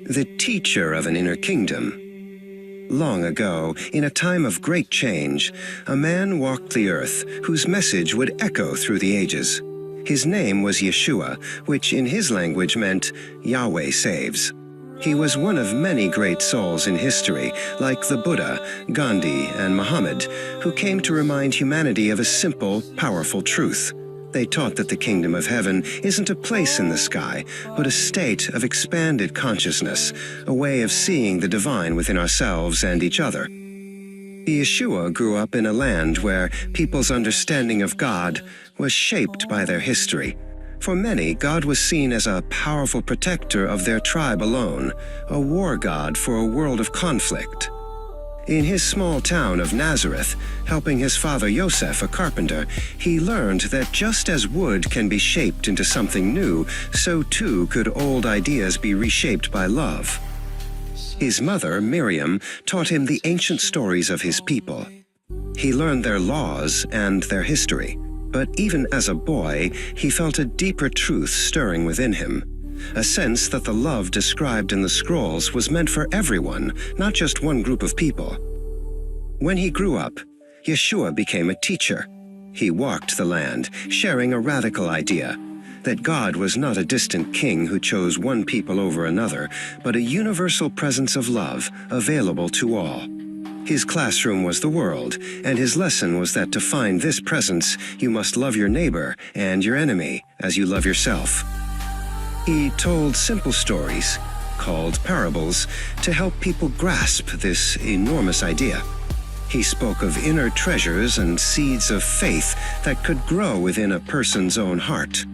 The teacher of an inner kingdom. Long ago, in a time of great change, a man walked the earth whose message would echo through the ages. His name was Yeshua, which in his language meant Yahweh saves. He was one of many great souls in history, like the Buddha, Gandhi, and Muhammad, who came to remind humanity of a simple, powerful truth. They taught that the kingdom of heaven isn't a place in the sky, but a state of expanded consciousness, a way of seeing the divine within ourselves and each other. Yeshua grew up in a land where people's understanding of God was shaped by their history. For many, God was seen as a powerful protector of their tribe alone, a war god for a world of conflict. In his small town of Nazareth, helping his father Yosef, a carpenter, he learned that just as wood can be shaped into something new, so too could old ideas be reshaped by love. His mother, Miriam, taught him the ancient stories of his people. He learned their laws and their history. But even as a boy, he felt a deeper truth stirring within him, a sense that the love described in the scrolls was meant for everyone, not just one group of people. When he grew up, Yeshua became a teacher. He walked the land, sharing a radical idea, that God was not a distant king who chose one people over another, but a universal presence of love available to all. His classroom was the world, and his lesson was that to find this presence, you must love your neighbor and your enemy as you love yourself. He told simple stories, called parables, to help people grasp this enormous idea. He spoke of inner treasures and seeds of faith that could grow within a person's own heart.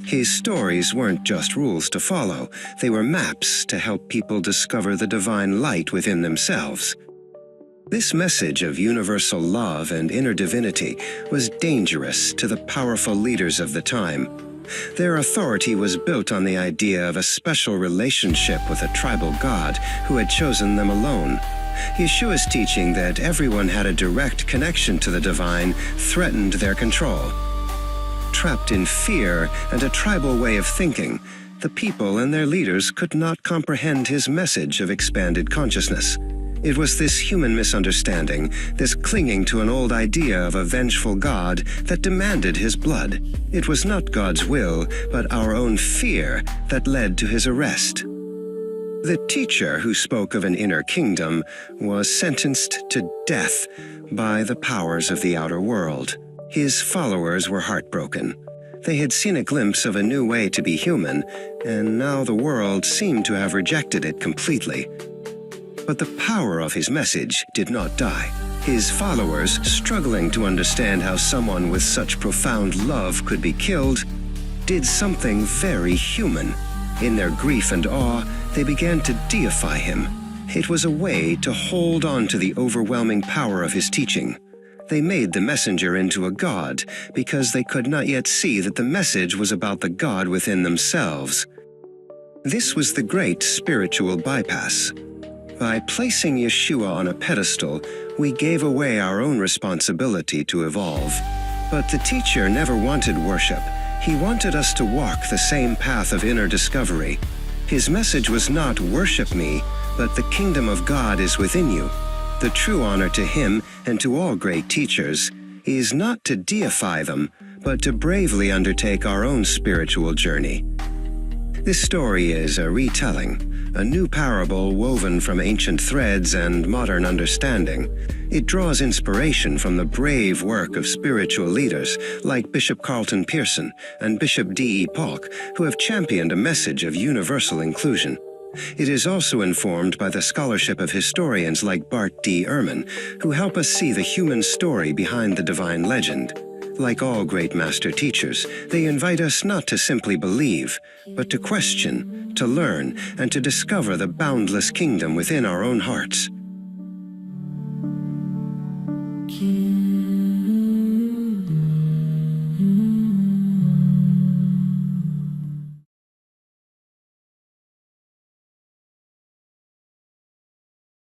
His stories weren't just rules to follow, they were maps to help people discover the divine light within themselves. This message of universal love and inner divinity was dangerous to the powerful leaders of the time. Their authority was built on the idea of a special relationship with a tribal god who had chosen them alone. Yeshua's teaching that everyone had a direct connection to the divine threatened their control. Trapped in fear and a tribal way of thinking, the people and their leaders could not comprehend his message of expanded consciousness. It was this human misunderstanding, this clinging to an old idea of a vengeful God that demanded his blood. It was not God's will, but our own fear that led to his arrest. The teacher who spoke of an inner kingdom was sentenced to death by the powers of the outer world. His followers were heartbroken. They had seen a glimpse of a new way to be human, and now the world seemed to have rejected it completely. But the power of his message did not die. His followers, struggling to understand how someone with such profound love could be killed, did something very human. In their grief and awe, they began to deify him. It was a way to hold on to the overwhelming power of his teaching. They made the messenger into a god because they could not yet see that the message was about the God within themselves. This was the great spiritual bypass. By placing Yeshua on a pedestal, we gave away our own responsibility to evolve. But the teacher never wanted worship. He wanted us to walk the same path of inner discovery. His message was not "worship me," but "the kingdom of God is within you." The true honor to him and to all great teachers is not to deify them, but to bravely undertake our own spiritual journey. This story is a retelling, a new parable woven from ancient threads and modern understanding. It draws inspiration from the brave work of spiritual leaders like Bishop Carlton Pearson and Bishop D. Polk, who have championed a message of universal inclusion. It is also informed by the scholarship of historians like Bart D. Ehrman, who help us see the human story behind the divine legend. Like all great master teachers, they invite us not to simply believe, but to question, to learn, and to discover the boundless kingdom within our own hearts.